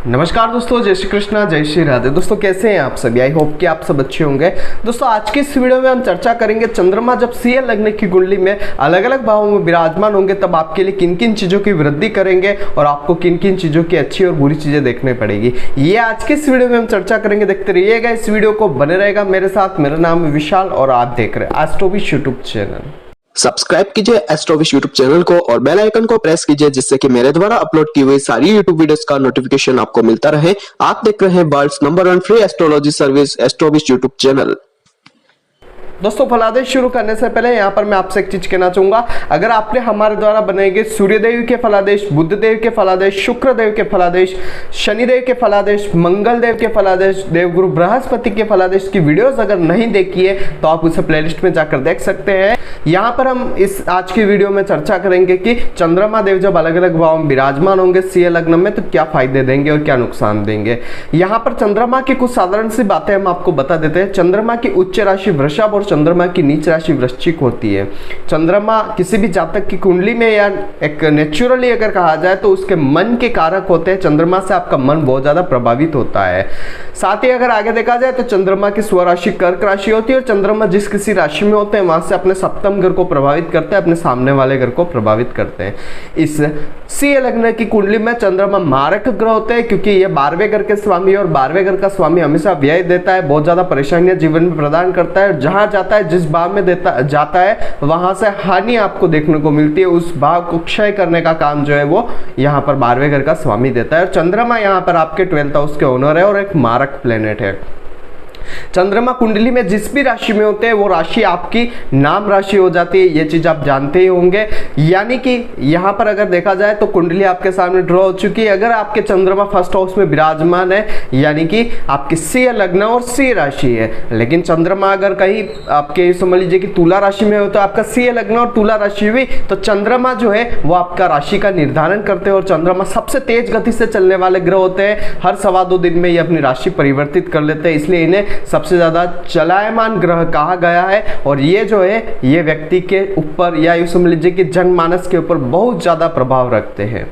नमस्कार दोस्तों, जय श्री कृष्णा, जय श्री राधे। दोस्तों कैसे हैं आप सभी? आई होप कि आप सब अच्छे होंगे। दोस्तों आज की इस वीडियो में हम चर्चा करेंगे चंद्रमा जब सीएल लगने की कुंडली में अलग अलग भावों में विराजमान होंगे तब आपके लिए किन किन चीजों की वृद्धि करेंगे और आपको किन किन चीजों की अच्छी और बुरी चीजें देखने पड़ेगी, ये आज के इस वीडियो में हम चर्चा करेंगे। देखते रहिएगा इस वीडियो को, बने रहेगा मेरे साथ। मेरा नाम है विशाल और आप देख रहे हैं एस्ट्रोविश यूट्यूब चैनल। सब्सक्राइब कीजिए एस्ट्रोविश यूट्यूब चैनल को और बेल आइकन को प्रेस कीजिए जिससे कि मेरे द्वारा अपलोड की हुई सारी यूट्यूब वीडियोस का नोटिफिकेशन आपको मिलता रहे। आप देख रहे हैं world's number 1 free astrology service Astrowish YouTube channel. दोस्तों फलादेश शुरू करने से पहले यहाँ पर मैं आपसे एक चीज कहना चाहूंगा, अगर आपने हमारे द्वारा बनाए गए सूर्यदेव के फलादेश, बुध देव के फलादेश, शुक्र देव के फलादेश, शनिदेव के फलादेश, मंगल देव के फलादेश, देवगुरु बृहस्पति के फलादेश की वीडियोस अगर नहीं देखी है तो आप उसे प्लेलिस्ट में जाकर देख सकते हैं। यहाँ पर हम इस आज की वीडियो में चर्चा करेंगे कि चंद्रमा देव जब अलग अलग भाव में विराजमान होंगे सीएल लग्न में तो क्या फायदे देंगे और क्या नुकसान देंगे। यहाँ पर चंद्रमा की कुछ साधारण सी बातें हम आपको बता देते हैं। चंद्रमा की उच्च राशि वृषभ और चंद्रमा की नीच राशि वृश्चिक होती है। चंद्रमा किसी भी जातक की कुंडली में या एक नेचुरली अगर कहा जाए तो उसके मन के कारक होते हैं। चंद्रमा से आपका मन बहुत ज्यादा प्रभावित होता है। साथ ही अगर आगे देखा जाए तो चंद्रमा की स्वराशि कर्क राशि होती है और चंद्रमा जिस किसी राशि में होते हैं वहां से अपने सप्तम घर को प्रभावित करते हैं, अपने सामने वाले घर को प्रभावित करते हैं। इस सीएल लग्न की कुंडली में चंद्रमा मारक ग्रह होते हैं क्योंकि ये 12वें घर के स्वामी और 12वें घर का स्वामी हमेशा व्यय देता है, बहुत ज्यादा परेशानियां जीवन में प्रदान करता है। जहां जाता है, जिस भाव में जाता है वहां से हानि आपको देखने को मिलती है। उस भाव को क्षय करने का काम जो है वो यहाँ पर 12वें घर का स्वामी देता है। और चंद्रमा यहाँ पर आपके 12th हाउस के ओनर है और एक मारक प्लेनेट है। चंद्रमा कुंडली में जिस भी राशि में होते हैं वो राशि आपकी नाम राशि हो जाती है, ये चीज आप जानते ही होंगे। यानी कि यहाँ पर अगर देखा जाए तो कुंडली आपके सामने ड्रॉ हो चुकी है। अगर आपके चंद्रमा फर्स्ट हाउस में विराजमान है यानी कि आपकी सी लग्न और सी राशि है, लेकिन चंद्रमा अगर कहीं आपके समझ लीजिए कि तुला राशि में हो तो आपका सी लग्न और तुला राशि हुई तो चंद्रमा जो है वो आपका राशि का निर्धारण करते हैं। और चंद्रमा सबसे तेज गति से चलने वाले ग्रह होते हैं। हर 2.25 दिन में ये अपनी राशि परिवर्तित कर लेते हैं, इसलिए इन्हें सबसे ज्यादा चलायमान ग्रह कहा गया है। और ये जो है ये व्यक्ति के ऊपर या यूं समझ लीजिए कि जनमानस के ऊपर बहुत ज्यादा प्रभाव रखते हैं।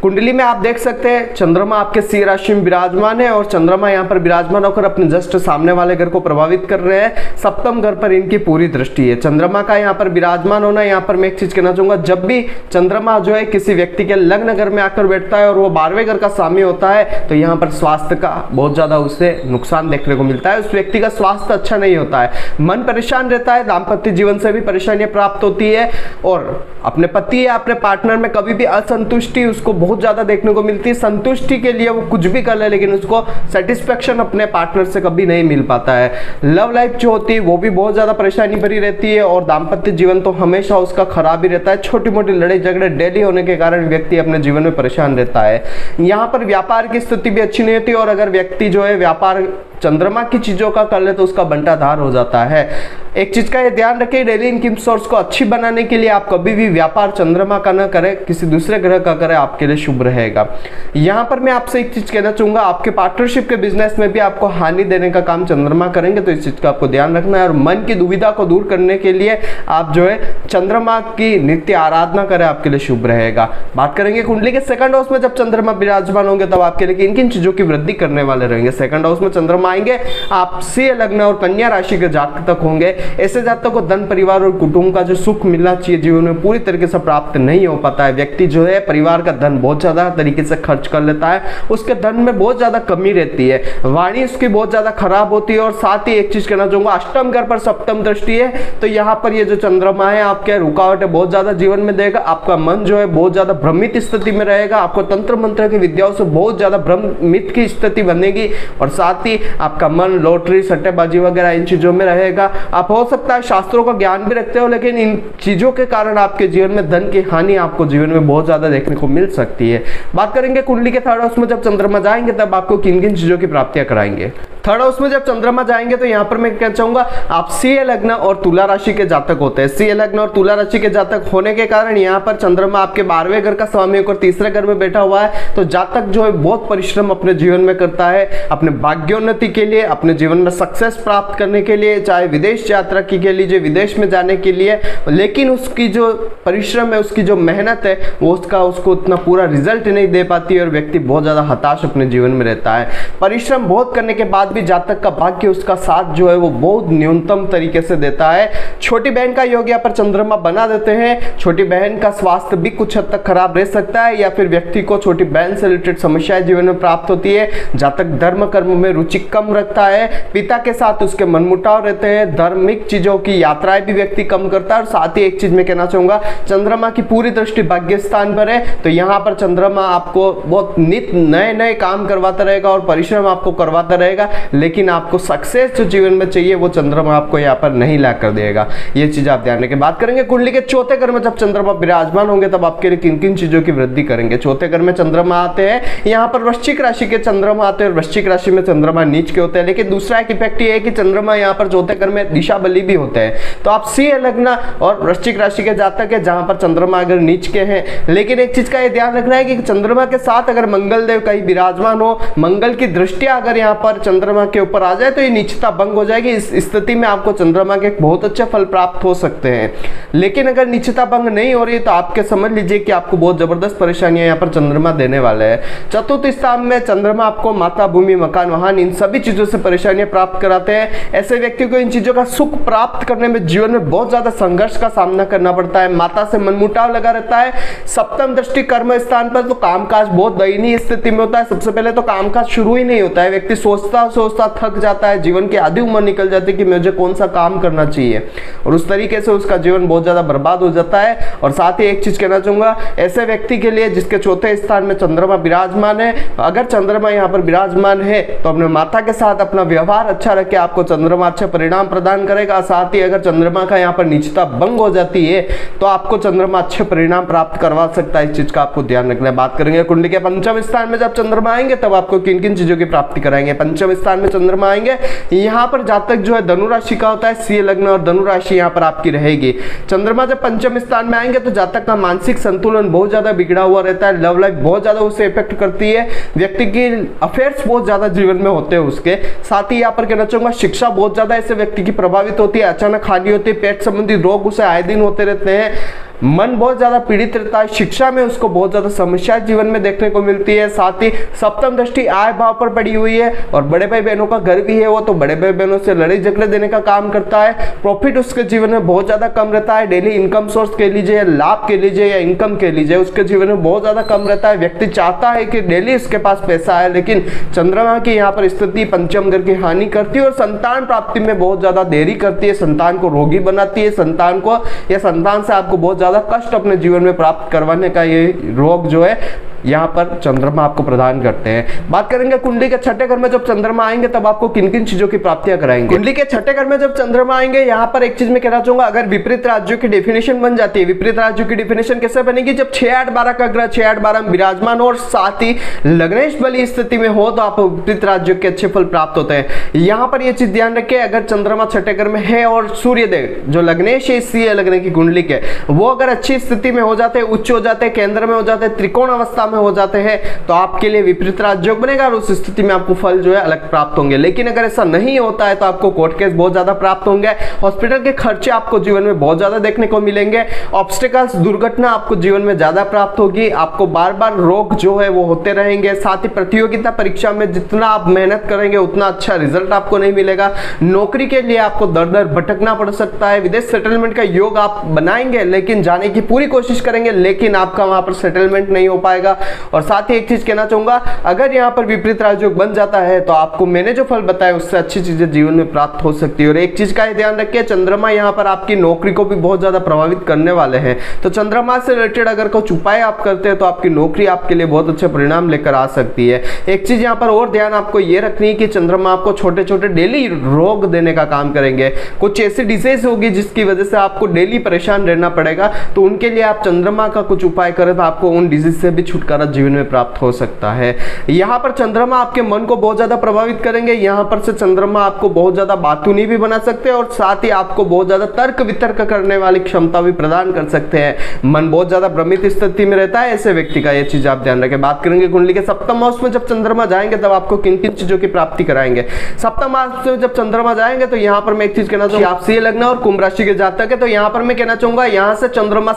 कुंडली में आप देख सकते हैं चंद्रमा आपके सी राशि में विराजमान है और चंद्रमा यहाँ पर विराजमान होकर अपने जस्ट सामने वाले घर को प्रभावित कर रहे हैं। सप्तम घर पर इनकी पूरी दृष्टि है। चंद्रमा का यहाँ पर विराजमान होना, यहाँ पर मैं एक चीज कहना चाहूंगा, जब भी चंद्रमा जो है किसी व्यक्ति के लग्न घर में आकर बैठता है और वो 12वें घर का स्वामी होता है तो यहाँ पर स्वास्थ्य का बहुत ज्यादा उससे नुकसान देखने को मिलता है। उस व्यक्ति का स्वास्थ्य अच्छा नहीं होता है, मन परेशान रहता है, दाम्पत्य जीवन से भी परेशानियां प्राप्त होती है और अपने पति या अपने पार्टनर में कभी भी असंतुष्टि उसको बहुत ज्यादा देखने को मिलती है। संतुष्टि के लिए वो कुछ भी कर ले लेकिन उसको सेटिस्फेक्शन अपने पार्टनर से कभी नहीं मिल पाता है। लव लाइफ जो होती है वो भी बहुत ज्यादा परेशानी भरी रहती है और दाम्पत्य जीवन तो हमेशा उसका खराब ही रहता है। छोटी मोटी लड़ाई झगड़े डेली होने के कारण व्यक्ति अपने जीवन में परेशान रहता है। यहाँ पर व्यापार की स्थिति भी अच्छी नहीं होती और अगर व्यक्ति जो है व्यापार चंद्रमा की चीजों का कर ले तो उसका बंटाधार हो जाता है। एक चीज का ये ध्यान रखें, डेली इनकम सोर्स को अच्छी बनाने के लिए आप कभी भी व्यापार चंद्रमा का न करें, किसी दूसरे ग्रह का करें, आपके लिए शुभ रहेगा। यहाँ पर मैं आपसे एक चीज कहना चाहूंगा, आपके पार्टनरशिप के बिजनेस में भी आपको हानि देने का काम चंद्रमा करेंगे तो इस चीज का आपको ध्यान रखना है। और मन की दुविधा को दूर करने के लिए आप जो है चंद्रमा की नित्य आराधना करें, आपके लिए शुभ रहेगा। बात करेंगे कुंडली के सेकंड हाउस में जब चंद्रमा विराजमान होंगे तब आपके लिए किन किन चीजों की वृद्धि करने वाले रहेंगे। सेकंड हाउस में चंद्रमा आएंगे, आप सी लग्न और कन्या राशि के जातक होंगे। ऐसे जातकों को धन, परिवार और कुटुंब का जो सुख मिलना चाहिए जीवन में पूरी तरीके से प्राप्त नहीं हो पाता है। व्यक्ति जो है परिवार का धन बहुत ज्यादा तरीके से खर्च कर लेता है, उसके धन में बहुत ज्यादा कमी रहती है, वाणी उसकी बहुत ज्यादा खराब होती है। और साथ ही एक चीज कहना चाहूंगा, अष्टम घर पर सप्तम दृष्टि है तो यहाँ पर ये जो चंद्रमा है आपके रुकावटें बहुत ज्यादा जीवन में देगा। आपका मन जो है बहुत ज्यादा भ्रमित स्थिति में रहेगा, आपको तंत्र मंत्र की विद्याओं से बहुत ज्यादा भ्रमित की स्थिति बनेगी और साथ ही आपका मन लॉटरी, सट्टेबाजी वगैरह इन चीजों में रहेगा। आप हो सकता है शास्त्रों का ज्ञान भी रखते हो लेकिन इन चीजों के कारण आपके जीवन में धन की हानि आपको जीवन में बहुत ज्यादा देखने को मिल सकती है। बात करेंगे कुंडली के थर्ड हाउस में जब चंद्रमा जाएंगे तब आपको किन किन चीजों की प्राप्तियां कराएंगे। थर्ड हाउस में जब चंद्रमा जाएंगे तो यहाँ पर मैं कहना चाहूंगा, आप सी लग्न और तुला राशि के जातक होते हैं। सी लग्न और तुला राशि के जातक होने के कारण यहाँ पर चंद्रमा आपके 12वें घर का स्वामी होकर तीसरे घर में बैठा हुआ है तो जातक जो है बहुत परिश्रम अपने जीवन में करता है, अपने भाग्योन्नति उन्नति के लिए, अपने जीवन में सक्सेस प्राप्त करने के लिए, चाहे विदेश यात्रा की के लिए, विदेश में जाने के लिए, लेकिन उसकी जो परिश्रम है, उसकी जो मेहनत है, वो उसको उतना पूरा रिजल्ट नहीं दे पाती है और व्यक्ति बहुत ज़्यादा हताश अपने जीवन में रहता है। परिश्रम बहुत करने के बाद भी जातक का भाग्य उसका साथ जो है वो बहुत न्यूनतम तरीके से देता है। छोटी बहन का योग यहाँ पर चंद्रमा बना देते हैं। छोटी बहन का स्वास्थ्य भी कुछ हद तक खराब रह सकता है या फिर व्यक्ति को छोटी बहन से रिलेटेड समस्याएं जीवन में प्राप्त होती है। जातक धर्म कर्म में रुचि कम रखता है, पिता के साथ उसके मनमुटाव रहते हैं, धार्मिक चीजों की यात्राएं भी व्यक्ति कम करता है। और साथ ही एक चीज मैं कहना चाहूंगा, चंद्रमा की पूरी दृष्टि भाग्य स्थान पर है, तो यहाँ पर चंद्रमा आपको बहुत नित नए नए काम करवाता रहेगा और परिश्रम आपको करवाता रहेगा, लेकिन आपको सक्सेस जो जीवन में चाहिए वो चंद्रमा आपको यहाँ पर नहीं ला कर देगा। ये चीज आप ध्यान रखें। बात करेंगे कुंडली के चौथे घर में जब चंद्रमा विराजमान होंगे तब आपके लिए किन किन चीजों की वृद्धि करेंगे। चौथे घर में चंद्रमा आते हैं, यहाँ पर वृश्चिक राशि के चंद्रमा आते हैं, वृश्चिक राशि में चंद्रमा नीच के होते हैं। लेकिन दूसरा एक इफेक्ट ये है कि चंद्रमा यहाँ पर चौथे घर में दिशा बली भी होते हैं। तो आप सिंह लग्न और वृश्चिक राशि के जातक है जहां पर चंद्रमा अगर नीच के हैं, लेकिन एक चीज का ये ध्यान रखना है कि चंद्रमा के साथ अगर मंगल देव कहीं विराजमान हो, मंगल की दृष्टिया अगर यहाँ पर चंद्रमा के ऊपर आ जाए तो ये नीचता भंग हो जाएगी। इस स्थिति में आपको चंद्रमा के बहुत अच्छे फल प्राप्त हो सकते हैं। लेकिन अगर नीचता भंग नहीं हो रही तो आपके समझ लीजिए कि आपको बहुत जबरदस्त परेशानियां यहाँ पर चंद्रमा देने वाले हैं। चतुर्थ स्थान में चंद्रमा आपको माता, भूमि, मकान, वाहन, इन सभी चीजों से परेशानियां प्राप्त कराते हैं। ऐसे व्यक्ति को इन चीजों का सुख प्राप्त करने में जीवन में बहुत ज्यादा संघर्ष का सामना करना पड़ता है। माता से मनमुटाव लगा रहता है। सप्तम दृष्टि कर्म स्थान पर तो कामकाज बहुत दयनीय स्थिति में होता है। सबसे पहले तो कामकाज शुरू ही नहीं होता है, व्यक्ति सोचता सोचता थक जाता है, जीवन की आधी उम्र निकल जाती है कि मुझे कौन सा काम करना चाहिए, और उस तरीके से उसका जीवन बहुत ज्यादा बर्बाद हो जाता है। और साथ ही एक चीज कहना चाहूंगा, ऐसे व्यक्ति के लिए जिसके चौथे स्थान में चंद्रमा विराजमान है, अगर चंद्रमा यहाँ पर विराजमान है तो अपने माता के साथ अपना व्यवहार अच्छा रखे, आपको चंद्रमा अच्छे परिणाम प्रदान करेगा। साथ ही अगर चंद्रमा का यहाँ पर नीचता भंग हो जाती है तो आपको चंद्रमा अच्छे परिणाम प्राप्त करवा सकता है। इस चीज का आपको ध्यान रखना है। बात करेंगे कुंडली के पंचम स्थान में जब चंद्रमा आएंगे तब आपको किन किन चीजों की प्राप्ति कराएंगे। पंचम स्थान में चंद्रमा आएंगे, यहाँ पर जातक जो है धनु राशि का होता है, सिंह लग्न और धनु राशि यहाँ पर आपकी रहेगी। चंद्रमा जब पंचम स्थान में आएंगे तो जातक का मानसिक संतुलन बहुत ज्यादा बिगड़ा हुआ रहता है, लव लाइफ बहुत ज्यादा उसे इफेक्ट करती है, व्यक्ति की अफेयर्स बहुत ज्यादा जीवन में होते हैं उसके। साथ ही यहाँ पर कहना चाहूंगा, शिक्षा बहुत ज्यादा ऐसे व्यक्ति की प्रभावित होती है, अचानक हानि होती है, पेट संबंधी रोग उसे आए दिन होते रहते हैं, मन बहुत ज्यादा पीड़ित रहता है, शिक्षा में उसको बहुत ज्यादा समस्या जीवन में देखने को मिलती है। साथ ही सप्तम दृष्टि आय भाव पर पड़ी हुई है और बड़े भाई बहनों का घर भी है, वो तो बड़े भाई बहनों से लड़ाई झगड़े देने का काम करता है। प्रॉफिट उसके जीवन में बहुत ज्यादा कम रहता है, डेली इनकम सोर्स कह लीजिए, लाभ कह लीजिए या इनकम कह लीजिए, उसके जीवन में बहुत ज्यादा कम रहता है। व्यक्ति चाहता है कि डेली उसके पास पैसा है, लेकिन चंद्रमा की यहाँ पर स्थिति पंचम घर की हानि करती है और संतान प्राप्ति में बहुत ज्यादा देरी करती है, संतान को रोगी बनाती है, संतान को या संतान से आपको बहुत ज्यादा कष्ट अपने जीवन में प्राप्त करवाने का ये रोग जो है यहाँ पर चंद्रमा आपको प्रदान करते हैं। बात करेंगे कुंडली के छठे घर में जब चंद्रमा आएंगे तब आपको किन किन चीजों की प्राप्तियां कराएंगे। कुंडली के छठे घर में जब चंद्रमा आएंगे, यहाँ पर एक चीज मैं कहना चाहूंगा, अगर विपरीत राज्यों की डेफिनेशन बन जाती है, विपरीत राज्यों की डेफिनेशन कैसे बनेगी, जब 6, 8, 12 का ग्रह 6, 8, 12 में विराजमान हो और साथ ही लग्नेश बली स्थिति में हो तो आप विपरीत राज्यों के अच्छे फल प्राप्त होते हैं। यहाँ पर यह चीज ध्यान रखें, अगर चंद्रमा छठे घर में है और सूर्यदेव जो लग्नेश है इसी लगने की कुंडली के, वो अगर अच्छी स्थिति में हो जाते हैं, उच्च हो जाते हैं, केंद्र में हो जाते हैं, त्रिकोण अवस्था में हो जाते हैं, तो आपके लिए विपरीत राजयोग बनेगा और उस स्थिति में आपको फल जो है अलग प्राप्त होंगे। लेकिन अगर ऐसा नहीं होता है तो आपको कोर्ट केस बहुत ज्यादा प्राप्त होंगे, हॉस्पिटल के खर्चे आपको जीवन में बहुत ज्यादा देखने को मिलेंगे, ऑब्स्टिकल्स दुर्घटना आपको जीवन में ज्यादा प्राप्त होगी, आपको बार बार रोग जो है वो होते रहेंगे। साथ ही प्रतियोगिता परीक्षा में जितना आप मेहनत करेंगे उतना अच्छा रिजल्ट आपको नहीं मिलेगा, नौकरी के लिए आपको दर दर भटकना पड़ सकता है, विदेश सेटलमेंट का योग आप बनाएंगे लेकिन जाने की पूरी कोशिश करेंगे लेकिन आपका वहां पर सेटलमेंट नहीं हो पाएगा। और साथ ही एक चीज कहना चाहूंगा, अगर यहाँ पर विपरीत राजयोग बन जाता है तो आपको मैंने जो फल बताया उससे अच्छी चीजें जीवन में प्राप्त हो सकती है। और एक चीज का ध्यान रखिए, चंद्रमा यहाँ पर आपकी नौकरी को भी बहुत ज्यादा प्रभावित करने वाले हैं, तो चंद्रमा से रिलेटेड अगर कुछ उपाय आप करते हैं तो आपकी नौकरी आपके लिए बहुत अच्छे परिणाम लेकर आ सकती है। एक चीज यहाँ पर और ध्यान आपको ये रखनी है कि चंद्रमा आपको छोटे छोटे डेली रोग देने का काम करेंगे, कुछ ऐसी डिजीज होगी जिसकी वजह से आपको डेली परेशान रहना पड़ेगा, तो उनके लिए आप चंद्रमा का कुछ उपाय करें तो आपको उन डिजीज से भी छुटकारा छुटकारा जीवन में प्राप्त हो सकता है। यहाँ पर चंद्रमा आपके मन को बहुत ज्यादा प्रभावित करेंगे। यहाँ पर से चंद्रमा आपको बहुत ज्यादा बातूनी भी बना सकते हैं और साथ ही आपको बहुत ज्यादा तर्क वितर्क करने वाली क्षमता भी प्रदान कर सकते हैं। मन बहुत ज्यादा भ्रमित स्थिति में रहता है ऐसे व्यक्ति का, ये चीज आप ध्यान रखें। बात करेंगे कुंडली के सप्तम हाउस में जब चंद्रमा जाएंगे तब आपको किन किन चीजों की प्राप्ति कराएंगे। सप्तम हाउस में जब चंद्रमा जाएंगे तो यहाँ पर मैं एक चीज कहना चाहूंगा, आप सिंह लग्न और कुंभ राशि के जातक है तो यहाँ पर मैं कहना चाहूंगा, यहाँ से चंद्रमा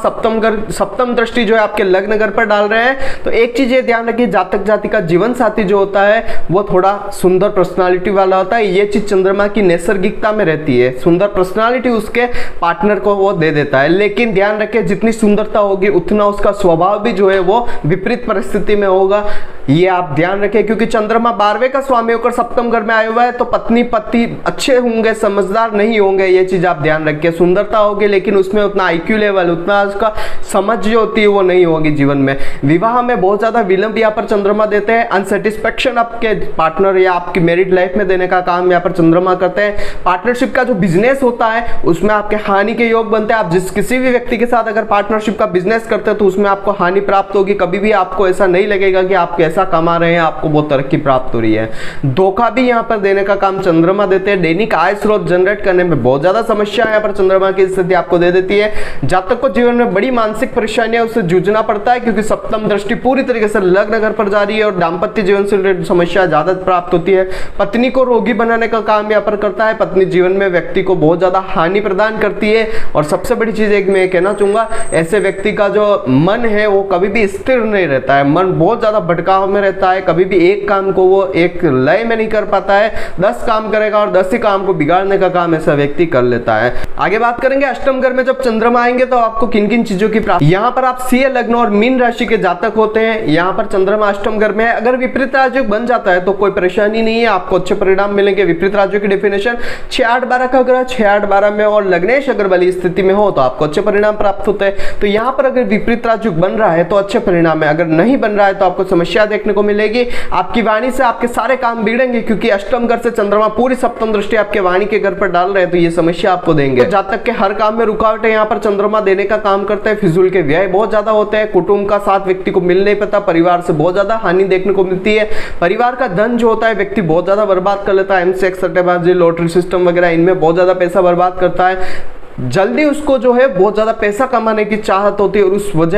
सप्तम दृष्टि जो है आपके लग्न घर पर डाल रहे हैं। तो एक चीज ये ध्यान रखिए, जातक जाति का जीवन साथी जो होता है वो थोड़ा सुंदर पर्सनालिटी वाला होता है। ये चीज चंद्रमा की नैसर्गिकता में रहती है, सुंदर पर्सनालिटी उसके पार्टनर को वो दे देता है। लेकिन ध्यान रखें, जितनी सुंदरता होगी उतना उसका स्वभाव भी जो है वो विपरीत परिस्थिति में होगा, ये आप ध्यान रखें। क्योंकि चंद्रमा 12वें का स्वामी होकर सप्तम घर में आया हुआ है तो पत्नी पति अच्छे होंगे, समझदार नहीं होंगे, ये चीज आप ध्यान रखिए। सुंदरता होगी लेकिन उसमें उतना IQ लेवल, उतना उसका समझ जो होती है वो नहीं होगी जीवन में। विवाह में बहुत ज्यादा विलंब यहाँ पर चंद्रमा देते हैं। अनसेटिस्फैक्शन आपके पार्टनर या आपकी मैरिड लाइफ में देने का काम यहाँ पर चंद्रमा करते हैं। पार्टनरशिप का जो बिजनेस होता है उसमें आपके हानि के योग बनते हैं। आप जिस किसी भी व्यक्ति के साथ अगर पार्टनरशिप का बिजनेस करते हैं तो उसमें आपको हानि प्राप्त होगी। कभी भी आपको ऐसा नहीं लगेगा कि आप कैसा कमा रहे हैं, आपको बहुत तरक्की प्राप्त हो रही है। धोखा भी यहाँ पर देने का काम चंद्रमा देते हैं। दैनिक आय स्रोत जनरेट करने में बहुत ज्यादा समस्या यहाँ पर चंद्रमा की स्थिति आपको दे देती है। जातक को जीवन में बड़ी मानसिक परेशानियां उससे जूझना पड़ता है क्योंकि सप्तम दृष्टि पूरी तरीके से लग्न घर पर जा रही है और दाम्पत्य जीवन से रिलेटेड समस्या ज्यादा प्राप्त होती है। पत्नी को रोगी बनाने का काम यहाँ पर करता है। पत्नी जीवन में व्यक्ति को बहुत ज्यादा हानि प्रदान करती है। और सबसे बड़ी चीज एक मैं कहना चाहूंगा, ऐसे व्यक्ति का जो मन है वो कभी भी स्थिर नहीं रहता है, मन बहुत ज्यादा भटकाव में रहता है। कभी भी एक काम को वो एक लय में नहीं कर पाता है, 10 काम करेगा और 10 ही काम को बिगाड़ने का काम ऐसा व्यक्ति कर लेता है। आगे बात करेंगे अष्टम घर में जब चंद्रमा आएंगे तो आपको किन किन चीजों की प्राप्ति। यहाँ पर आप सिंह लग्न और मीन राशि के जातक होते हैं, यहाँ पर चंद्रमा अष्टम घर में है। अगर विपरीत राजयोग बन जाता है तो कोई परेशानी नहीं है, आपको अच्छे परिणाम मिलेंगे। विपरीत राजयोग की डेफिनेशन 6-8-12 का ग्रह 6-8-12 में और लग्नेश अगर वाली स्थिति में हो तो आपको अच्छे परिणाम प्राप्त होते हैं। तो यहाँ पर अगर विपरीत राजयोग बन रहा है तो अच्छे परिणाम है, अगर नहीं बन रहा है तो आपको समस्या देखने को मिलेगी। आपकी वाणी से आपके सारे काम बिगड़ेंगे क्योंकि अष्टम घर से चंद्रमा पूरी सप्तम दृष्टि आपके वाणी के घर पर डाल रहे हैं तो ये समस्या आपको देंगे। तो जातक के हर काम में रुकावटें यहाँ पर चंद्रमा देने का काम करते हैं। फिजूल के व्यय बहुत ज्यादा होते हैं। कुटुंब का साथ व्यक्ति को मिल नहीं पाता, परिवार से बहुत ज्यादा हानि देखने को मिलती है। परिवार का धन जो होता है व्यक्ति बहुत ज्यादा बर्बाद कर लेता है। एमसेक्स, सट्टेबाजी, लॉटरी सिस्टम वगैरह इनमें बहुत ज्यादा पैसा बर्बाद करता है। जल्दी उसको जो है बहुत ज्यादा पैसा कमाने की चाहत होती है और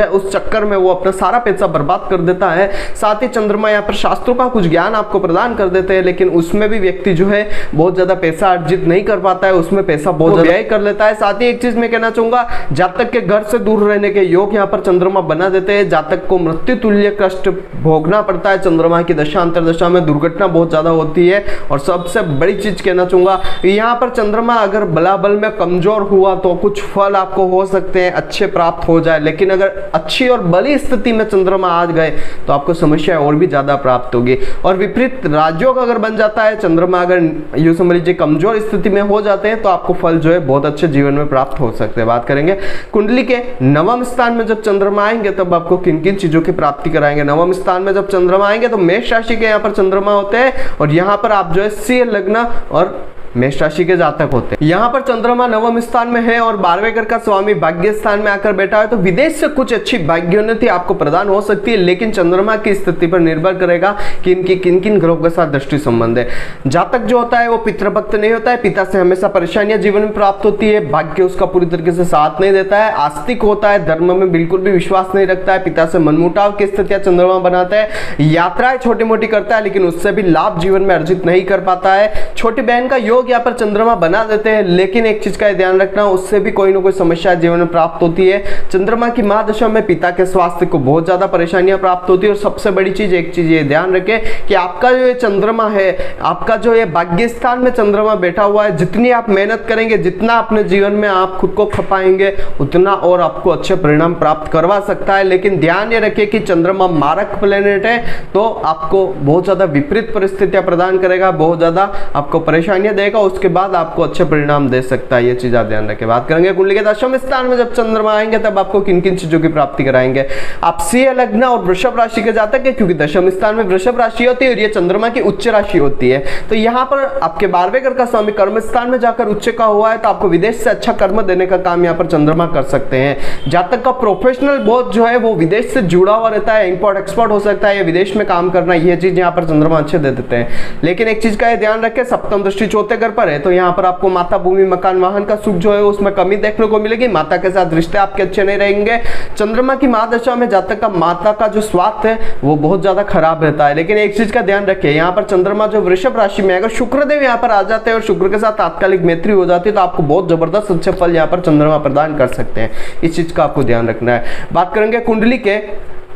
उस चक्कर में वो अपना सारा पैसा बर्बाद कर देता है। साथ ही चंद्रमा यहाँ पर शास्त्रों का कुछ ज्ञान आपको प्रदान कर देते हैं लेकिन उसमें भी व्यक्ति जो है बहुत ज्यादा पैसा अर्जित नहीं कर पाता है, उसमें पैसा बहुत व्यय कर लेता है। साथ ही एक चीज मैं कहना चाहूंगा, जातक के घर से दूर रहने के योग यहाँ पर चंद्रमा बना देते हैं। जातक को मृत्यु तुल्य कष्ट भोगना पड़ता है। चंद्रमा की दशा अंतरदशा में दुर्घटना बहुत ज्यादा होती है। और सबसे बड़ी चीज कहना चाहूंगा, यहाँ पर चंद्रमा अगर बलाबल में कमजोर हुआ तो कुछ फल आपको हो सकते हैं अच्छे प्राप्त हो जाए, लेकिन अगर अच्छी और बली स्थिति में चंद्रमा आ गए तो आपको समस्या और भी ज्यादा प्राप्त होगी। और विपरीत राजयोग अगर बन जाता है, चंद्रमा अगर यूं समझ लीजिए कमजोर स्थिति में हो जाते हैं तो आपको फल जो है बहुत अच्छे जीवन में प्राप्त हो सकते हैं। बात करेंगे कुंडली के नवम स्थान में जब चंद्रमा आएंगे तब आपको किन किन चीजों की प्राप्ति कराएंगे। नवम स्थान में जब चंद्रमा आएंगे तो मेष राशि के यहाँ पर चंद्रमा होते हैं और यहाँ पर आप जो है सिंह लग्न और मेष राशि के जातक होते हैं। यहाँ पर चंद्रमा नवम स्थान में है और 12वें घर का स्वामी भाग्य स्थान में आकर बैठा है तो विदेश से कुछ अच्छी भाग्योन्नति आपको प्रदान हो सकती है, लेकिन चंद्रमा की स्थिति पर निर्भर करेगा कि इनकी किन किन ग्रहों के साथ दृष्टि संबंध है। जातक जो होता है वो पितृभक्त नहीं होता है, पिता से हमेशा परेशानियां जीवन में प्राप्त होती है, भाग्य उसका पूरी तरीके से साथ नहीं देता है, आस्तिक होता है, धर्म में बिल्कुल भी विश्वास नहीं रखता है, पिता से मनमुटाव की स्थितियां चंद्रमा बनाता है, यात्राएं छोटी मोटी करता है लेकिन उससे भी लाभ जीवन में अर्जित नहीं कर पाता है। छोटी बहन का योग यहाँ पर चंद्रमा बना देते हैं, लेकिन एक चीज का ध्यान रखना, उससे भी कोई ना कोई समस्या जीवन में प्राप्त होती है। चंद्रमा की महादशा में पिता के स्वास्थ्य को बहुत ज्यादा परेशानियां प्राप्त होती है। और सबसे बड़ी चीज, एक चीज ये ध्यान रखें कि आपका जो ये चंद्रमा है, आपका जो ये भाग्य स्थान में चंद्रमा बैठा हुआ है, जितनी आप मेहनत करेंगे, जितना अपने जीवन में आप खुद को खपाएंगे, उतना और आपको अच्छे परिणाम प्राप्त करवा सकता है। लेकिन ध्यान ये रखिए कि चंद्रमा मारक प्लेनेट है तो आपको बहुत ज्यादा विपरीत परिस्थितियां प्रदान करेगा, बहुत ज्यादा आपको परेशानियां देगा। लेगा, उसके बाद आपको अच्छे परिणाम दे सकता है। ये चीज आप ध्यान रखें। बात करेंगे कुंडली के दशम स्थान में जब चंद्रमा आएंगे तब आपको किन किन चीजों की प्राप्ति कराएंगे। आप सिंह लग्न और वृषभ राशि के जातक है, क्योंकि दशम स्थान में वृषभ राशि होती है और ये चंद्रमा की उच्च राशि होती है। तो यहाँ पर आपके 12वें घर का स्वामी कर्म स्थान में जाकर उच्च का हुआ है, तो आपको विदेश से अच्छा कर्म देने का काम यहाँ पर चंद्रमा कर सकते हैं। जातक का प्रोफेशनल बहुत जो है वो विदेश से जुड़ा हुआ रहता है, इंपोर्ट एक्सपोर्ट हो सकता है, या विदेश में काम करना, ये चीज यहाँ पर चंद्रमा अच्छे दे देते हैं। लेकिन एक चीज का ध्यान रखें, सप्तम दृष्टि चौथे घर पर है, तो यहाँ पर आपको माता, भूमि, मकान, वाहन का सुख जो है उसमें कमी देखने को मिलेगी। माता के साथ रिश्ते आपके अच्छे नहीं रहेंगे। चंद्रमा की महादशा में जातक का माता का जो स्वास्थ्य है वो बहुत ज्यादा खराब रहता है। लेकिन एक चीज का ध्यान रखिए, यहाँ पर चंद्रमा जो वृषभ राशि में, अगर शुक्रदेव यहाँ पर आ जाते हैं और शुक्र के साथ तात्कालिक मैत्री हो जाती है, तो आपको बहुत जबरदस्त अच्छे फल यहाँ पर चंद्रमा प्रदान कर सकते हैं। इस चीज का आपको ध्यान रखना है। बात करेंगे कुंडली के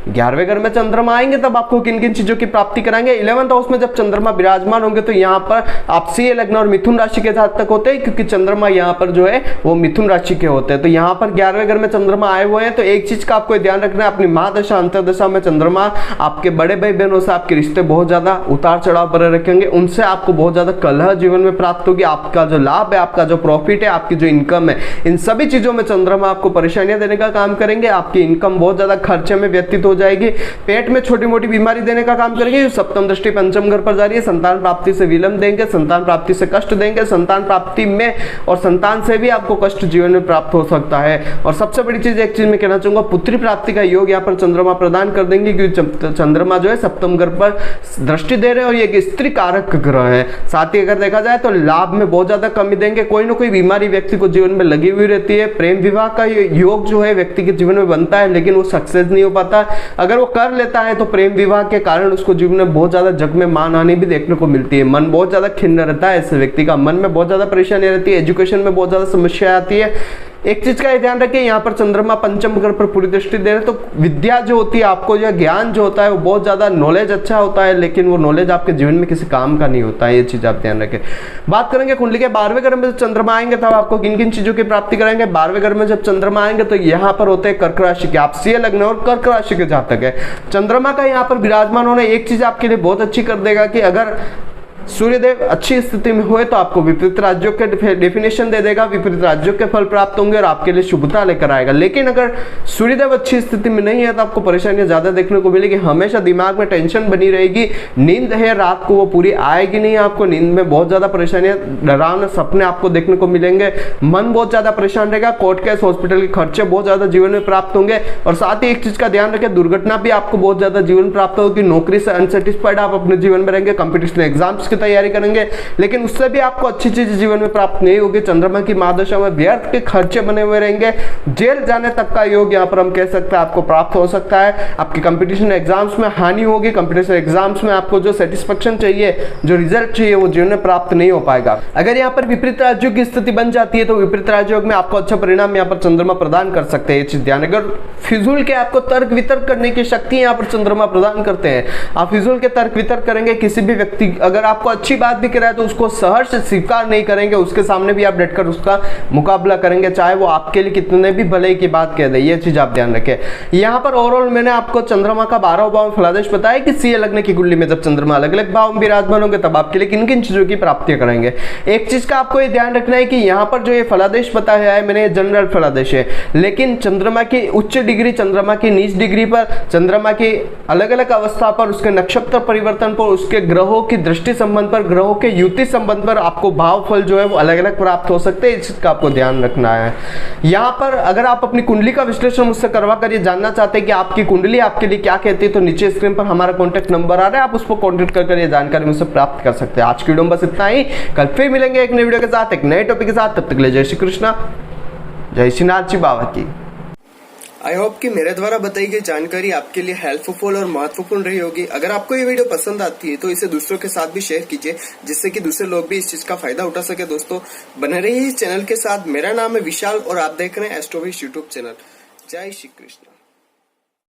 11वें घर में चंद्रमा आएंगे तब आपको किन किन चीजों की प्राप्ति कराएंगे। 11th हाउस में जब चंद्रमा विराजमान होंगे तो यहाँ पर आप सिंह लग्न और मिथुन राशि के जातक होते हैं, क्योंकि चंद्रमा यहाँ पर जो है वो मिथुन राशि के होते हैं। तो यहाँ पर 11वें घर में चंद्रमा आए हुए हैं, तो एक चीज का आपको ध्यान रखना है, अपनी महादशा अंतरदशा में चंद्रमा आपके बड़े भाई बहनों से आपके रिश्ते बहुत ज्यादा उतार चढ़ाव बने रखेंगे, उनसे आपको बहुत ज्यादा कलह जीवन में प्राप्त होगी। आपका जो लाभ है, आपका जो प्रॉफिट है, आपकी जो इनकम है, इन सभी चीजों में चंद्रमा आपको परेशानियां देने का काम करेंगे। आपकी इनकम बहुत ज्यादा खर्चे में व्यतीत हो जाएगी। पेट में छोटी मोटी बीमारी देने का काम करेंगे। सप्तम दृष्टि पंचम घर पर जा रही है, संतान प्राप्ति से विलंब देंगे, संतान प्राप्ति से कष्ट देंगे, संतान प्राप्ति में और संतान से भी आपको कष्ट जीवन में प्राप्त हो सकता है। और सबसे बड़ी चीज, एक चीज मैं कहना चाहूंगा, पुत्री प्राप्ति का योग यहाँ पर चंद्रमा प्रदान कर देंगे, क्योंकि चंद्रमा जो है सप्तम घर पर दृष्टि दे रहे हैं और ये एक स्त्री कारक ग्रह है। साथ ही अगर देखा जाए तो लाभ में बहुत ज्यादा कमी देंगे। कोई ना कोई बीमारी व्यक्ति को जीवन में लगी हुई रहती है। प्रेम विवाह का योग जो है व्यक्ति के जीवन में बनता है, लेकिन वो सक्सेस नहीं हो पाता। अगर वो कर लेता है तो प्रेम विवाह के कारण उसको जीवन में बहुत ज्यादा जग में मान हानि भी देखने को मिलती है। मन बहुत ज्यादा खिन्न रहता है, ऐसे व्यक्ति का मन में बहुत ज्यादा परेशानी रहती है, एजुकेशन में बहुत ज्यादा समस्या आती है। एक चीज का ध्यान रखिए, यहाँ पर चंद्रमा पंचम घर पर पूरी दृष्टि दे रहे, तो विद्या जो होती है, आपको जो ज्ञान जो होता है वो बहुत ज्यादा नॉलेज अच्छा होता है, लेकिन वो नॉलेज आपके जीवन में किसी काम का नहीं होता है। ये चीज आप ध्यान रखें। बात करेंगे कुंडली के 12वें घर में जब चंद्रमा आएंगे तब आपको किन किन चीजों की प्राप्ति कराएंगे। 12वें घर में जब चंद्रमा आएंगे तो यहाँ पर होते हैं कर्क राशि के, आप सिंह लग्न और कर्क राशि के जातक है। चंद्रमा का यहाँ पर विराजमान होना एक चीज आपके लिए बहुत अच्छी कर देगा कि अगर सूर्यदेव अच्छी स्थिति में हुए तो आपको विपरीत राज्यों के डेफिनेशन दे देगा, विपरीत राज्यों के फल प्राप्त होंगे और आपके लिए शुभता लेकर आएगा। लेकिन अगर सूर्यदेव अच्छी स्थिति में नहीं है तो आपको परेशानियां ज्यादा देखने को मिलेगी। हमेशा दिमाग में टेंशन बनी रहेगी, नींद है रात को वो पूरी आएगी नहीं, आपको नींद में बहुत ज्यादा परेशानियां, डरावने सपने आपको देखने को मिलेंगे, मन बहुत ज्यादा परेशान रहेगा, कोर्ट केस हॉस्पिटल के खर्चे बहुत ज्यादा जीवन में प्राप्त होंगे। और साथ ही एक चीज का ध्यान रखें, दुर्घटना भी आपको बहुत ज्यादा जीवन प्राप्त होगी। नौकरी से अनसेटिस्फाइड आप अपने जीवन में रहेंगे, कॉम्पिटिशन एग्जाम्स तैयारी करेंगे, लेकिन उससे भी आपको अच्छी चीज जीवन में प्राप्त नहीं होगी। चंद्रमा की महादशा में व्यर्थ के खर्चे बने हुए रहेंगे। जेल जाने तक का योग यहाँ पर हम कह सकते हैं आपको प्राप्त हो सकता है। आपकी कंपटीशन एग्जाम्स में हानि होगी, कंपटीशन एग्जाम्स में आपको जो सेटिस्फेक्शन चाहिए, जो रिजल्ट चाहिए, वो जीवन में प्राप्त नहीं हो पाएगा। अगर यहाँ पर विपरीत राजयोग की स्थिति बन जाती है तो विपरीत राजयोग में आपको अच्छा परिणाम यहाँ पर चंद्रमा प्रदान कर सकते हैं। ये चीज ध्यान, अगर फिजूल के आपको तर्क वितर्क करने की शक्ति यहाँ पर चंद्रमा प्रदान करते हैं। आप फिजूल के तर्क वितर्क करेंगे, किसी भी व्यक्ति अगर आपको अच्छी बात भी कराए तो उसको सहर्ष स्वीकार नहीं करेंगे, उसके सामने भी आप डटकर उसका मुकाबला करेंगे, चाहे वो आपके लिए कितने भी भले की बात कह दे। ये चीज आप ध्यान रखें। यहाँ पर ओवरऑल मैंने आपको चंद्रमा का 12 भाव में फलादेश बताया कि सिंह लग्न की कुंडली में जब चंद्रमा अलग अलग भाव में विराजमान होंगे तब आपके लिए किन किन चीजों की प्राप्तियां कराएंगे। एक चीज का आपको ये ध्यान रखना है कि यहाँ पर जो ये फलादेश बताया है मैंने, जनरल फलादेश है, लेकिन चंद्रमा की उच्च डिग्री, चंद्रमा की नीच डिग्री पर, चंद्रमा की अलग अलग अवस्था पर, उसके नक्षत्र परिवर्तन पर, उसके ग्रहों की दृष्टि संबंध पर, ग्रहों के युति संबंध पर आपको भाव फल जो है वो अलग अलग प्राप्त हो सकते हैं। इसका आपको ध्यान रखना है। यहाँ पर अगर आप अपनी कुंडली का विश्लेषण मुझसे करवा कर ये जानना चाहते हैं कि आपकी कुंडली आपके लिए क्या कहती है, तो नीचे स्क्रीन पर हमारा कॉन्टैक्ट नंबर आ रहा है, आप उस पर कॉन्टैक्ट कर ये जानकारी मुझसे प्राप्त कर सकते हैं। आज की वीडियो में बस इतना ही। कल फिर मिलेंगे एक नई वीडियो के साथ, एक नए टॉपिक के साथ। तब तक के लिए जय श्री कृष्णा, जय श्री नाथ जी बाबा की। आई होप कि मेरे द्वारा बताई गई जानकारी आपके लिए हेल्पफुल और महत्वपूर्ण रही होगी। अगर आपको ये वीडियो पसंद आती है तो इसे दूसरों के साथ भी शेयर कीजिए, जिससे कि दूसरे लोग भी इस चीज का फायदा उठा सके। दोस्तों बने रहिए इस चैनल के साथ। मेरा नाम है विशाल और आप देख रहे हैं एस्ट्रोविश यूट्यूब चैनल। जय श्री कृष्ण।